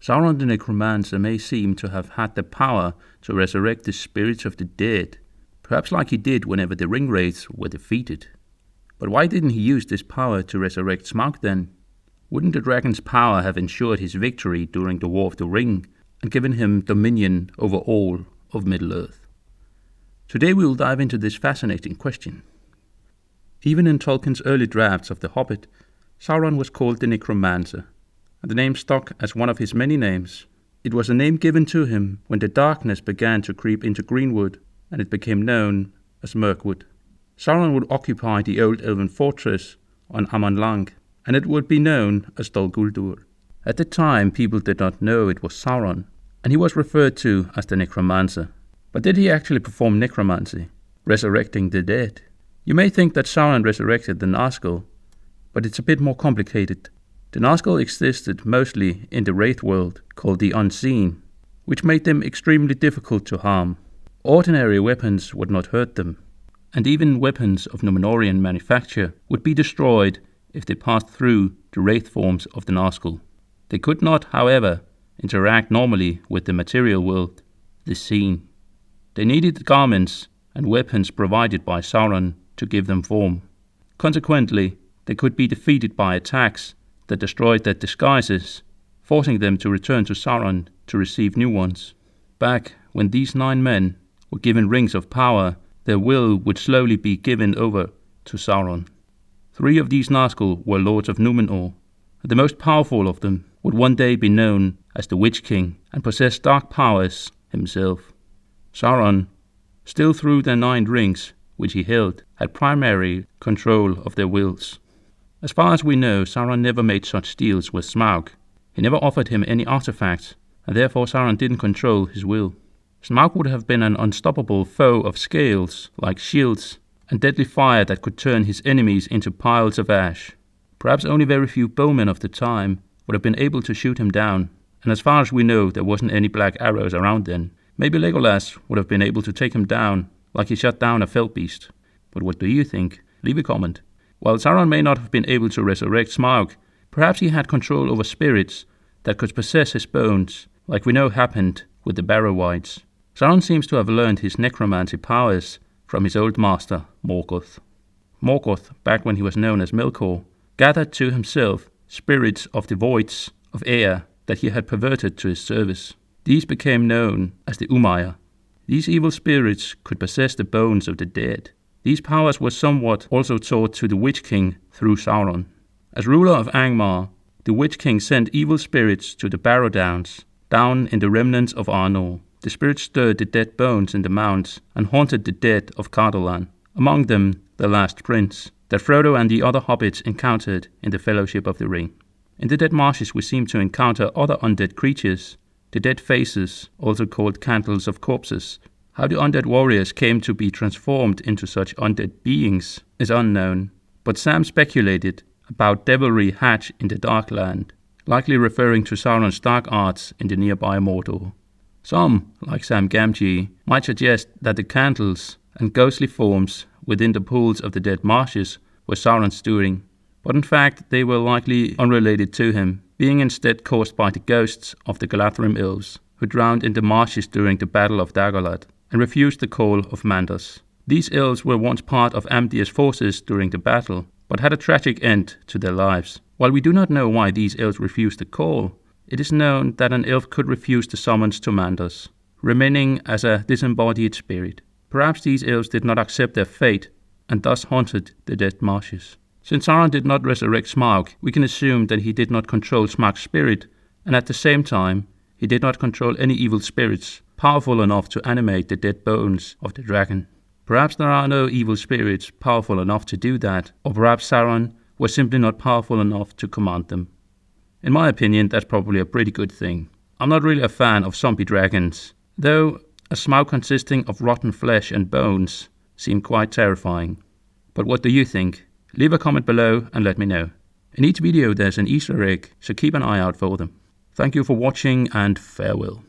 Sauron the Necromancer may seem to have had the power to resurrect the spirits of the dead, perhaps like he did whenever the ringwraiths were defeated. But why didn't he use this power to resurrect Smaug then? Wouldn't the dragon's power have ensured his victory during the War of the Ring and given him dominion over all of Middle-earth? Today we will dive into this fascinating question. Even in Tolkien's early drafts of The Hobbit, Sauron was called the Necromancer, and the name stuck as one of his many names. It was a name given to him when the darkness began to creep into Greenwood, and it became known as Mirkwood. Sauron would occupy the old elven fortress on Amon Lang, and it would be known as Dol Guldur. At the time, people did not know it was Sauron, and he was referred to as the Necromancer. But did he actually perform necromancy, resurrecting the dead? You may think that Sauron resurrected the Nazgûl, but it's a bit more complicated. The Nazgûl existed mostly in the wraith world called the Unseen, which made them extremely difficult to harm. Ordinary weapons would not hurt them, and even weapons of Númenórean manufacture would be destroyed if they passed through the wraith forms of the Nazgûl. They could not, however, interact normally with the material world, the Seen. They needed garments and weapons provided by Sauron to give them form. Consequently, they could be defeated by attacks that destroyed their disguises, forcing them to return to Sauron to receive new ones. Back when these 9 men were given rings of power, their will would slowly be given over to Sauron. 3 of these Nazgûl were lords of Númenor, and the most powerful of them would one day be known as the Witch King and possess dark powers himself. Sauron, still through their 9 rings, which he held, had primary control of their wills. As far as we know, Sauron never made such deals with Smaug. He never offered him any artifacts, and therefore Sauron didn't control his will. Smaug would have been an unstoppable foe of scales, like shields, and deadly fire that could turn his enemies into piles of ash. Perhaps only very few bowmen of the time would have been able to shoot him down, and as far as we know, there wasn't any black arrows around then. Maybe Legolas would have been able to take him down, like he shot down a fell beast. But what do you think? Leave a comment. While Sauron may not have been able to resurrect Smaug, perhaps he had control over spirits that could possess his bones, like we know happened with the barrow-wights. Sauron seems to have learned his necromancy powers from his old master, Morgoth. Morgoth, back when he was known as Melkor, gathered to himself spirits of the voids of air that he had perverted to his service. These became known as the Umaiar. These evil spirits could possess the bones of the dead. These powers were somewhat also taught to the Witch King through Sauron. As ruler of Angmar, the Witch King sent evil spirits to the Barrow-downs, down in the remnants of Arnor. The spirits stirred the dead bones in the mounds and haunted the dead of Cardolan, among them the last prince, that Frodo and the other hobbits encountered in the Fellowship of the Ring. In the Dead Marshes we seem to encounter other undead creatures, the Dead Faces, also called Candles of Corpses. How the undead warriors came to be transformed into such undead beings is unknown, but Sam speculated about devilry hatched in the Darkland, likely referring to Sauron's dark arts in the nearby Mordor. Some, like Sam Gamgee, might suggest that the candles and ghostly forms within the pools of the Dead Marshes were Sauron's doing, but in fact they were likely unrelated to him, being instead caused by the ghosts of the Galadhrim elves, who drowned in the marshes during the Battle of Dagorlad and refused the call of Mandos. These elves were once part of Amdir's forces during the battle, but had a tragic end to their lives. While we do not know why these elves refused the call, it is known that an elf could refuse the summons to Mandos, remaining as a disembodied spirit. Perhaps these elves did not accept their fate, and thus haunted the Dead Marshes. Since Sauron did not resurrect Smaug, we can assume that he did not control Smaug's spirit, and at the same time, he did not control any evil spirits powerful enough to animate the dead bones of the dragon. Perhaps there are no evil spirits powerful enough to do that, or perhaps Sauron was simply not powerful enough to command them. In my opinion, that's probably a pretty good thing. I'm not really a fan of zombie dragons, though a Smaug consisting of rotten flesh and bones seemed quite terrifying. But what do you think? Leave a comment below and let me know. In each video there's an Easter egg, so keep an eye out for them. Thank you for watching and farewell.